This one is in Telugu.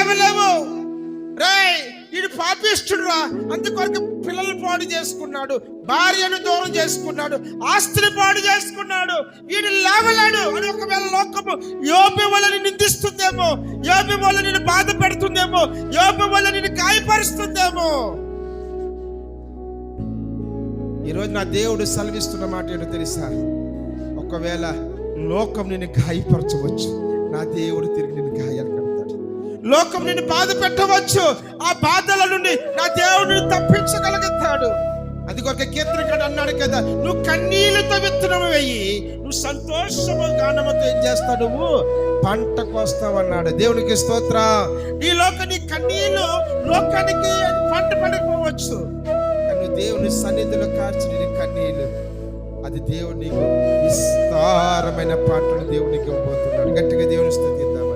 లేవలేవు. రేయ్, వీడు పాపిష్టుడురా, అందుకొరకు పిల్లలు పాడు చేసుకున్నాడు, భార్యను దూరం చేసుకున్నాడు, ఆస్తిని పాడు చేసుకున్నాడు, వీడు లేవలేడు అని ఒకవేళ లోకము యోబు వల్ల నిందిస్తుందేమో, యోబు వల్ల నిన్ను బాధ పెడుతుందేమో, యోబు వల్ల నిన్ను గాయపరుస్తుందేమో. ఈరోజు నా దేవుడు సెలవిస్తున్న మాట ఏంటో తెలుసా? ఒకవేళ లోకం నిన్ను గాయపరచవచ్చు, నా దేవుడు తిరిగి నిన్ను గాయాలు కడతాడు. లోకం నిన్ను బాధ పెట్టవచ్చు, ఆ బాధల నుండి నా దేవుడిని తప్పించగలుగుతాడు. అది కొరకు కీర్తనకారుడు అన్నాడు కదా, నువ్వు కన్నీళ్లతో విత్తనం వేయి, నువ్వు సంతోషము గానముతో ఏం చేస్తావు, నువ్వు పంట కోస్తావు అన్నాడు. దేవునికి స్తోత్రం. ఈ నీ కన్నీళ్లు లోకానికి పంట పడిపోవచ్చు, కానీ దేవుని సన్నిధిలో కార్చిన నీ కన్నీళ్లు, అది దేవుడు నీకు విస్తారమైన పంటను దేవునికి ఇవ్వబోతున్నాడు. గట్టిగా దేవుని స్తుతిద్దాం.